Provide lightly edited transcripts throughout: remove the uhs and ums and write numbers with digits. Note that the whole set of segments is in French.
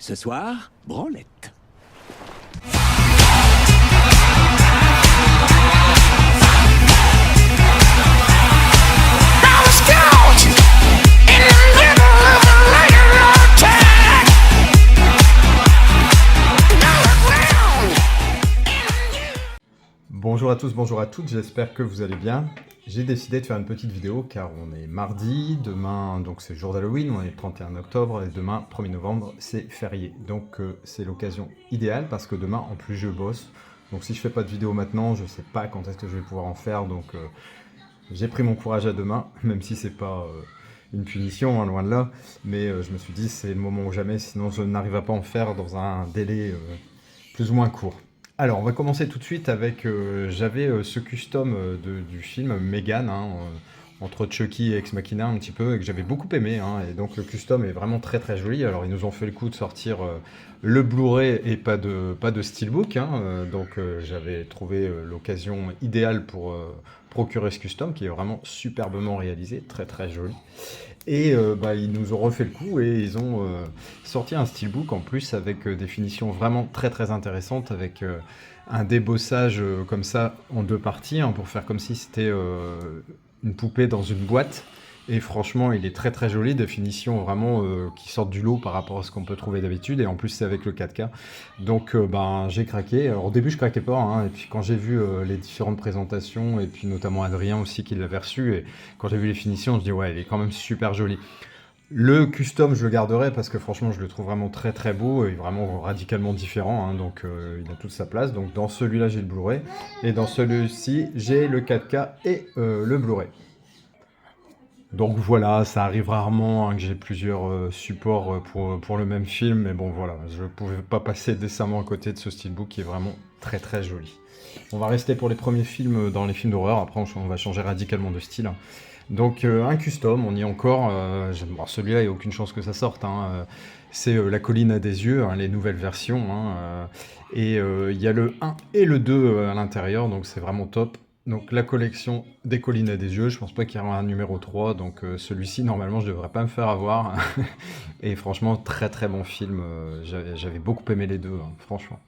Ce soir, branlette. Bonjour à tous, bonjour à toutes, j'espère que vous allez bien. J'ai décidé de faire une petite vidéo car on est mardi, demain donc c'est le jour d'Halloween, on est le 31 octobre et demain 1er novembre c'est férié. Donc c'est l'occasion idéale parce que demain en plus je bosse. Donc si je fais pas de vidéo maintenant, je sais pas quand est-ce que je vais pouvoir en faire. Donc j'ai pris mon courage à demain, même si c'est pas une punition, hein, loin de là. Mais je me suis dit c'est le moment ou jamais, sinon je n'arriverai pas à en faire dans un délai plus ou moins court. Alors, on va commencer tout de suite avec, j'avais ce custom du film Megan, hein, entre Chucky et Ex Machina un petit peu, et que j'avais beaucoup aimé, hein, et donc le custom est vraiment très très joli. Alors ils nous ont fait le coup de sortir le Blu-ray et pas de steelbook, hein, donc j'avais trouvé l'occasion idéale pour procurer ce custom, qui est vraiment superbement réalisé, très très joli. Et ils nous ont refait le coup et ils ont sorti un steelbook en plus avec des finitions vraiment très très intéressantes, avec un débossage comme ça en deux parties, hein, pour faire comme si c'était une poupée dans une boîte. Et franchement, il est très très joli, des finitions vraiment qui sortent du lot par rapport à ce qu'on peut trouver d'habitude. Et en plus, c'est avec le 4K. Donc, j'ai craqué. Alors, au début, je craquais pas, hein, et puis quand j'ai vu les différentes présentations, et puis notamment Adrien aussi qui l'avait reçu, et quand j'ai vu les finitions, je dis ouais, il est quand même super joli. Le custom, je le garderai parce que franchement, je le trouve vraiment très très beau et vraiment radicalement différent, hein, donc il a toute sa place. Donc, dans celui-là, j'ai le Blu-ray, et dans celui-ci, j'ai le 4K et le Blu-ray. Donc voilà, ça arrive rarement, hein, que j'ai plusieurs supports pour le même film, mais bon voilà, je ne pouvais pas passer décemment à côté de ce steelbook qui est vraiment très très joli. On va rester pour les premiers films dans les films d'horreur, après on va changer radicalement de style. Donc un custom, on y est encore, bon, celui-là il n'y a aucune chance que ça sorte, hein, c'est La colline à des yeux, hein, les nouvelles versions, hein, et il y a le 1 et le 2 à l'intérieur, donc c'est vraiment top. Donc la collection des collines à des yeux, je pense pas qu'il y aura un numéro 3, donc celui-ci normalement je devrais pas me faire avoir. Et franchement très très bon film, j'avais beaucoup aimé les deux, hein, franchement.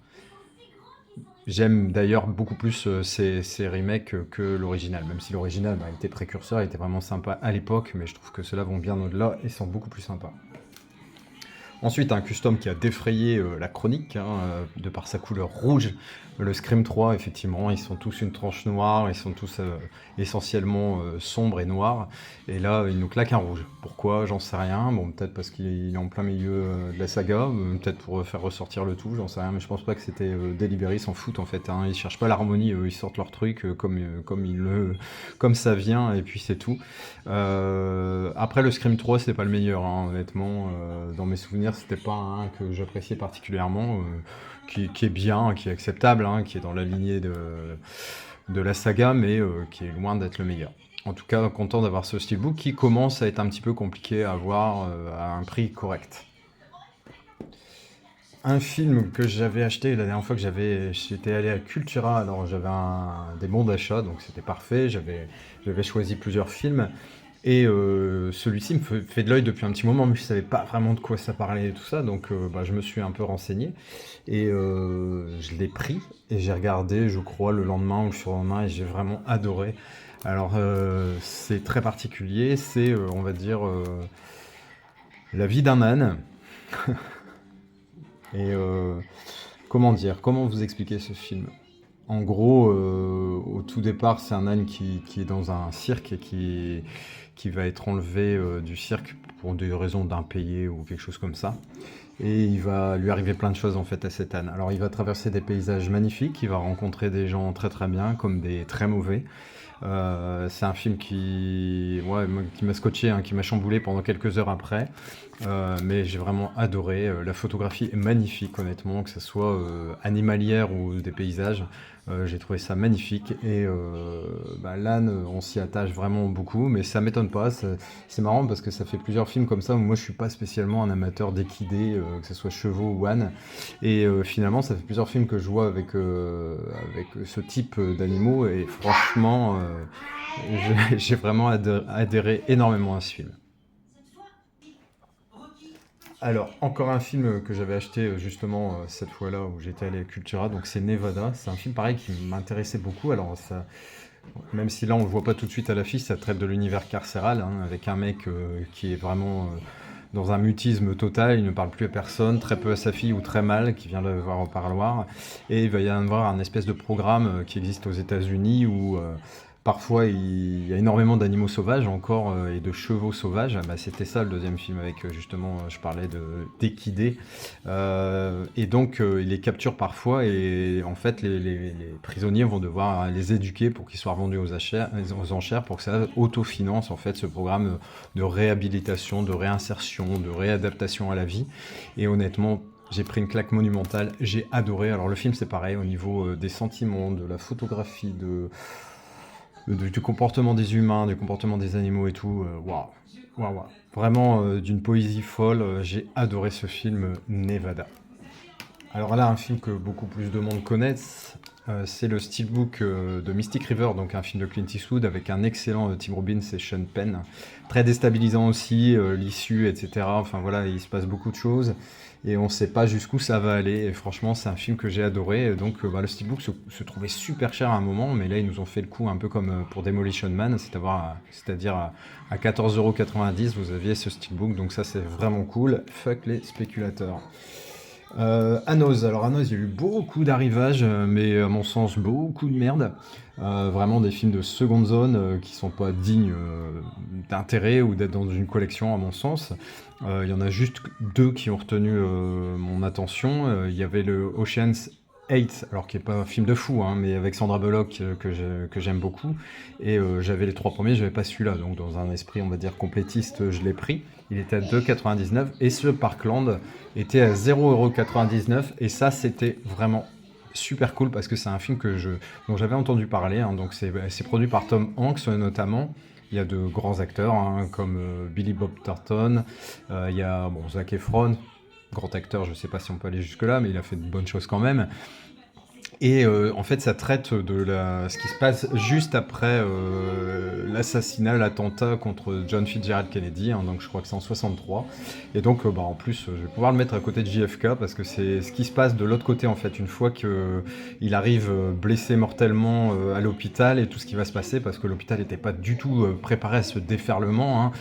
J'aime d'ailleurs beaucoup plus ces remakes que l'original, même si l'original était précurseur, il était vraiment sympa à l'époque, mais je trouve que ceux-là vont bien au-delà et sont beaucoup plus sympas. Ensuite, un custom qui a défrayé la chronique, hein, de par sa couleur rouge. Le Scream 3, effectivement, ils sont tous une tranche noire, ils sont tous essentiellement sombres et noirs. Et là, il nous claque un rouge. Pourquoi? J'en sais rien. Bon, peut-être parce qu'il est en plein milieu de la saga, peut-être pour faire ressortir le tout, j'en sais rien. Mais je pense pas que c'était délibéré, ils s'en foutent en fait, hein. Ils cherchent pas l'harmonie, ils sortent leur truc comme ça vient, et puis c'est tout. Après, le Scream 3, c'est pas le meilleur, hein, honnêtement. Dans mes souvenirs, c'était pas un que j'appréciais particulièrement, qui est bien, qui est acceptable, hein, qui est dans la lignée de la saga, mais qui est loin d'être le meilleur. En tout cas, content d'avoir ce steelbook qui commence à être un petit peu compliqué à avoir à un prix correct. Un film que j'avais acheté la dernière fois que j'étais allé à Cultura, alors j'avais des bons d'achat, donc c'était parfait, j'avais choisi plusieurs films. Et celui-ci me fait de l'œil depuis un petit moment, mais je savais pas vraiment de quoi ça parlait et tout ça, donc je me suis un peu renseigné et je l'ai pris et j'ai regardé, je crois, le lendemain ou le surlendemain, et j'ai vraiment adoré. Alors c'est très particulier, c'est on va dire la vie d'un âne. Et comment vous expliquer ce film? En gros, au tout départ, c'est un âne qui est dans un cirque et qui va être enlevé du cirque pour des raisons d'impayés ou quelque chose comme ça. Et il va lui arriver plein de choses en fait à cet âne. Alors il va traverser des paysages magnifiques, il va rencontrer des gens très très bien comme des très mauvais. C'est un film qui m'a scotché, hein, qui m'a chamboulé pendant quelques heures après. Mais j'ai vraiment adoré. La photographie est magnifique, honnêtement, que ce soit animalière ou des paysages. J'ai trouvé ça magnifique. Et l'âne, on s'y attache vraiment beaucoup, mais ça m'étonne pas. C'est marrant parce que ça fait plusieurs films comme ça où moi je suis pas spécialement un amateur d'équidés, que ce soit chevaux ou ânes. Et finalement, ça fait plusieurs films que je vois avec ce type d'animaux. Et franchement, j'ai vraiment adhéré énormément à ce film. Alors, encore un film que j'avais acheté justement cette fois-là où j'étais allé à Cultura, donc c'est Nevada. C'est un film pareil qui m'intéressait beaucoup. Alors, ça, même si là on le voit pas tout de suite à l'affiche, ça traite de l'univers carcéral, hein, avec un mec qui est vraiment dans un mutisme total, il ne parle plus à personne, très peu à sa fille ou très mal, qui vient le voir au parloir. Et il va y avoir un espèce de programme qui existe aux États-Unis où parfois il y a énormément d'animaux sauvages encore et de chevaux sauvages. Bah, c'était ça le deuxième film avec justement, je parlais d'équidés. Et donc il les capture parfois et en fait les prisonniers vont devoir les éduquer pour qu'ils soient revendus aux enchères pour que ça autofinance en fait ce programme de réhabilitation, de réinsertion, de réadaptation à la vie. Et honnêtement, j'ai pris une claque monumentale, j'ai adoré. Alors le film c'est pareil au niveau des sentiments, de la photographie, du comportement des humains, du comportement des animaux et tout. Waouh, waouh, waouh. Vraiment d'une poésie folle. J'ai adoré ce film Nevada. Alors là, un film que beaucoup plus de monde connaissent, c'est le Steelbook de Mystic River, donc un film de Clint Eastwood avec un excellent Tim Robbins et Sean Penn. Très déstabilisant aussi, l'issue, etc. Enfin voilà, il se passe beaucoup de choses et on ne sait pas jusqu'où ça va aller. Et franchement, c'est un film que j'ai adoré. Et donc le Steelbook se trouvait super cher à un moment, mais là, ils nous ont fait le coup un peu comme pour Demolition Man, c'est-à-dire à 14,90 €, vous aviez ce Steelbook, donc ça, c'est vraiment cool. Fuck les spéculateurs. Anos, alors Anos, il y a eu beaucoup d'arrivages, mais à mon sens, beaucoup de merde. Vraiment des films de seconde zone qui sont pas dignes d'intérêt ou d'être dans une collection, à mon sens. Il y en a juste deux qui ont retenu mon attention. Il y avait le Ocean's 8, alors qui est pas un film de fou, hein, mais avec Sandra Bullock que j'aime beaucoup. Et j'avais les trois premiers, j'avais pas celui-là. Donc dans un esprit, on va dire, complétiste, je l'ai pris. Il était à 2,99 € et ce Parkland était à 0,99 € et ça c'était vraiment super cool parce que c'est un film dont j'avais entendu parler, hein. Donc c'est produit par Tom Hanks notamment. Il y a de grands acteurs hein, comme Billy Bob Thornton, il y a Zac Efron, grand acteur, je sais pas si on peut aller jusque là, mais il a fait de bonnes choses quand même. Et en fait, ça traite de ce qui se passe juste après l'assassinat, l'attentat contre John Fitzgerald Kennedy, hein, donc je crois que c'est en 63. Et donc, en plus, je vais pouvoir le mettre à côté de JFK parce que c'est ce qui se passe de l'autre côté, en fait, une fois qu'il arrive blessé mortellement à l'hôpital et tout ce qui va se passer, parce que l'hôpital n'était pas du tout préparé à ce déferlement, hein,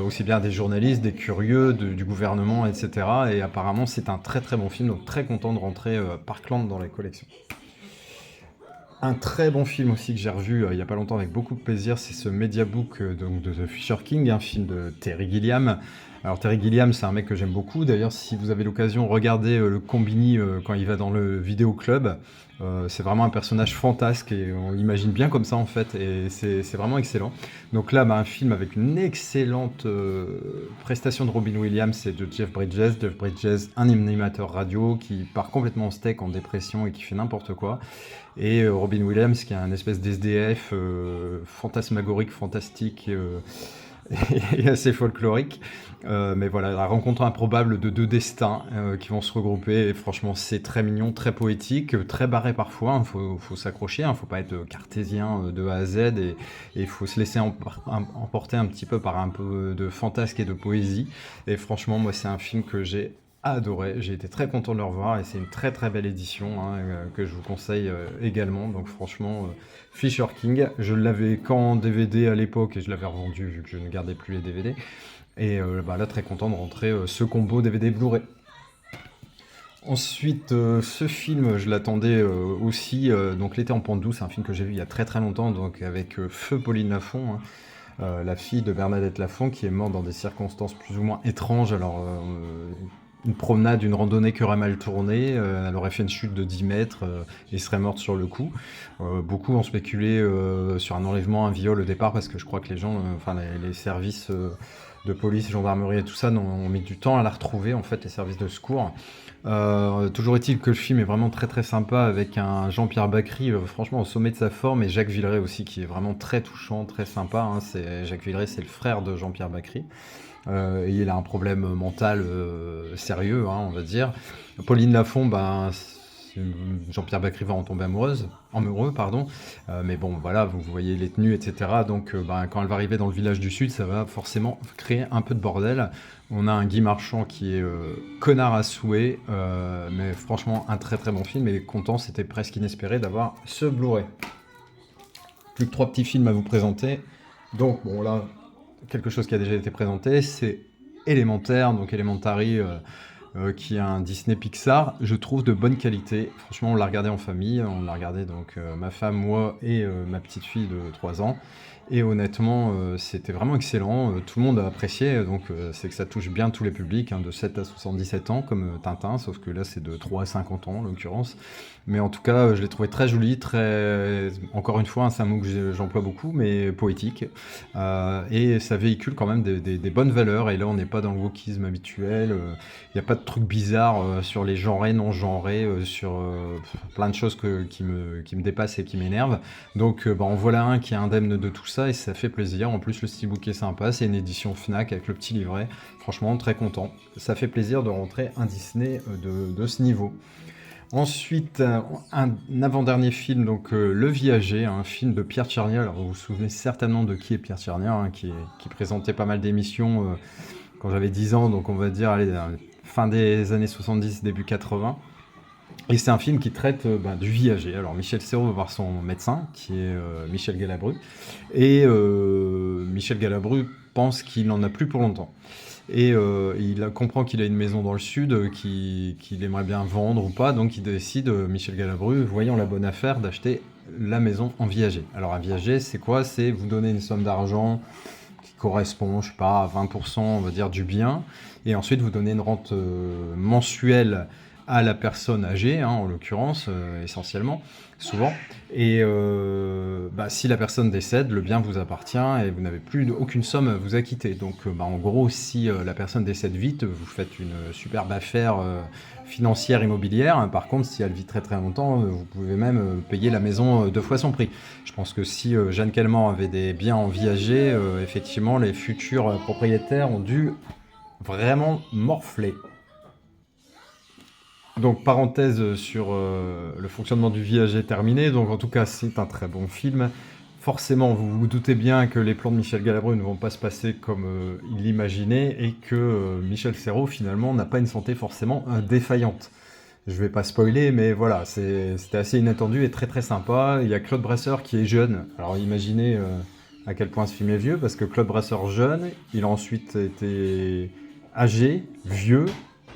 aussi bien des journalistes, des curieux, du gouvernement, etc. Et apparemment, c'est un très très bon film, donc très content de rentrer Parkland dans les collections. Un très bon film aussi que j'ai revu il n'y a pas longtemps avec beaucoup de plaisir, c'est ce Mediabook donc de The Fisher King, un film de Terry Gilliam. Alors Terry Gilliam, c'est un mec que j'aime beaucoup. D'ailleurs, si vous avez l'occasion, regardez le Combini quand il va dans le vidéoclub. C'est vraiment un personnage fantasque et on l'imagine bien comme ça en fait. Et c'est vraiment excellent. Donc là, un film avec une excellente prestation de Robin Williams et de Jeff Bridges. Jeff Bridges, un animateur radio qui part complètement en steak, en dépression et qui fait n'importe quoi. Et Robin Williams qui est un espèce d'SDF fantasmagorique, fantastique et assez folklorique. Mais voilà, la rencontre improbable de deux destins qui vont se regrouper. Et franchement, c'est très mignon, très poétique, très barré parfois. Il faut s'accrocher, il ne faut pas être cartésien de A à Z. Et il faut se laisser emporter un petit peu par un peu de fantasque et de poésie. Et franchement, moi, c'est un film que j'ai adoré, j'ai été très content de le revoir et c'est une très très belle édition hein, que je vous conseille également. Donc franchement, Fisher King, je l'avais qu'en DVD à l'époque et je l'avais revendu vu que je ne gardais plus les DVD. Et là, très content de rentrer ce combo DVD Blu-ray. Ensuite, ce film, je l'attendais aussi. Donc L'été en pente douce, c'est un film que j'ai vu il y a très très longtemps, donc avec Feu Pauline Lafont. Hein. La fille de Bernadette Lafont qui est morte dans des circonstances plus ou moins étranges. Alors, une promenade, une randonnée qui aurait mal tourné, elle aurait fait une chute de 10 mètres et serait morte sur le coup. Beaucoup ont spéculé sur un enlèvement, un viol au départ, parce que je crois que les gens, les services de police, gendarmerie et tout ça ont mis du temps à la retrouver, en fait, les services de secours. Toujours est-il que le film est vraiment très très sympa avec un Jean-Pierre Bacry franchement au sommet de sa forme et Jacques Villeray aussi qui est vraiment très touchant, très sympa. Hein. Jacques Villeray, c'est le frère de Jean-Pierre Bacry. Et il a un problème mental sérieux, hein, on va dire. Pauline Lafont, Jean-Pierre Bacri va en tomber amoureux, pardon. Mais bon, voilà, vous voyez les tenues, etc. Donc, quand elle va arriver dans le village du Sud, ça va forcément créer un peu de bordel. On a un Guy Marchand qui est connard à souhait, mais franchement, un très très bon film. Et content, c'était presque inespéré d'avoir ce Blu-ray. Plus que 3 petits films à vous présenter. Donc, bon, là, quelque chose qui a déjà été présenté, c'est Élémentaire, donc Elementary, qui est un Disney Pixar, je trouve de bonne qualité. Franchement, on l'a regardé en famille, on l'a regardé donc ma femme, moi et ma petite fille de 3 ans. Et honnêtement, c'était vraiment excellent. Tout le monde a apprécié, donc c'est que ça touche bien tous les publics, hein, de 7 à 77 ans, comme Tintin, sauf que là, c'est de 3 à 50 ans, en l'occurrence. Mais en tout cas, je l'ai trouvé très joli, très... Encore une fois, hein, c'est un mot que j'emploie beaucoup, mais poétique. Et ça véhicule quand même des bonnes valeurs. Et là, on n'est pas dans le wokisme habituel. Il n'y a pas de trucs bizarres sur les genrés, non-genrés, sur plein de choses qui me dépassent et qui m'énervent. Donc, en voilà un qui est indemne de tout ça et ça fait plaisir. En plus, le steelbook est sympa. C'est une édition Fnac avec le petit livret. Franchement, très content. Ça fait plaisir de rentrer un Disney de ce niveau. Ensuite, un avant-dernier film, donc Le Viager, un film de Pierre Tchernia. Alors, vous vous souvenez certainement de qui est Pierre Tchernia, hein, qui présentait pas mal d'émissions quand j'avais 10 ans, donc on va dire, allez, fin des années 70, début 80. Et c'est un film qui traite du viager. Alors, Michel Serrault va voir son médecin, qui est Michel Galabru. Et Michel Galabru pense qu'il n'en a plus pour longtemps. Et il comprend qu'il a une maison dans le sud qu'il aimerait bien vendre ou pas, donc il décide, Michel Galabru, voyant la bonne affaire, d'acheter la maison en viager. Alors un viager, c'est quoi? C'est vous donner une somme d'argent qui correspond, je sais pas, à 20%, on va dire, du bien, et ensuite vous donner une rente mensuelle à la personne âgée, hein, en l'occurrence, essentiellement, souvent. Et si la personne décède, le bien vous appartient et vous n'avez plus aucune somme à vous acquitter. Donc, en gros, si la personne décède vite, vous faites une superbe affaire financière immobilière. Par contre, si elle vit très très longtemps, vous pouvez même payer la maison 2 fois son prix. Je pense que si Jeanne Calment avait des biens en viager, effectivement, les futurs propriétaires ont dû vraiment morfler. Donc, parenthèse sur le fonctionnement du viager terminé. Donc, en tout cas, c'est un très bon film. Forcément, vous vous doutez bien que les plans de Michel Galabru ne vont pas se passer comme il l'imaginait et que Michel Serrault, finalement, n'a pas une santé forcément défaillante. Je vais pas spoiler, mais voilà, c'était assez inattendu et très très sympa. Il y a Claude Brasseur qui est jeune. Alors, imaginez à quel point ce film est vieux, parce que Claude Brasseur jeune, il a ensuite été âgé, vieux,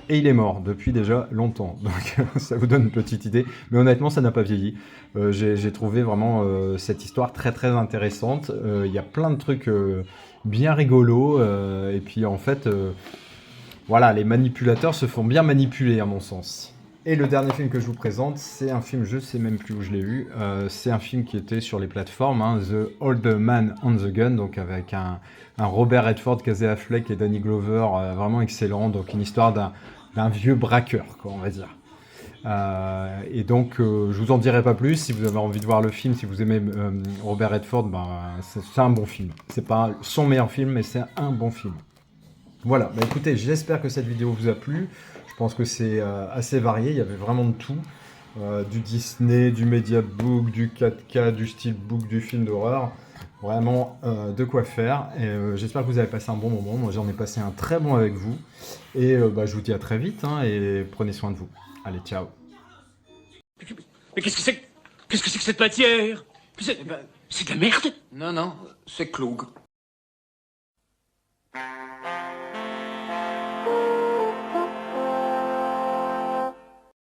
et il est mort depuis déjà longtemps, donc ça vous donne une petite idée. Mais honnêtement, ça n'a pas vieilli. J'ai trouvé vraiment cette histoire très très intéressante. Il y a plein de trucs bien rigolos. Et puis en fait, voilà, les manipulateurs se font bien manipuler à mon sens. Et le dernier film que je vous présente, c'est un film, je sais même plus où je l'ai vu. C'est un film qui était sur les plateformes, hein, The Old Man on the Gun, donc avec un Robert Redford, Casey Affleck et Danny Glover, vraiment excellent. Donc une histoire d'un vieux braqueur, quoi, on va dire. Et donc, je vous en dirai pas plus. Si vous avez envie de voir le film, si vous aimez Robert Redford, c'est un bon film. C'est pas son meilleur film, mais c'est un bon film. Voilà, écoutez, j'espère que cette vidéo vous a plu. Je pense que c'est assez varié, il y avait vraiment de tout. Du Disney, du Mediabook, du 4K, du Steelbook, du film d'horreur. Vraiment de quoi faire. Et j'espère que vous avez passé un bon moment. Moi, j'en ai passé un très bon avec vous. Et je vous dis à très vite, hein, et prenez soin de vous. Allez, ciao. Mais qu'est-ce que c'est que cette matière? C'est de la merde. Non, c'est Cloug.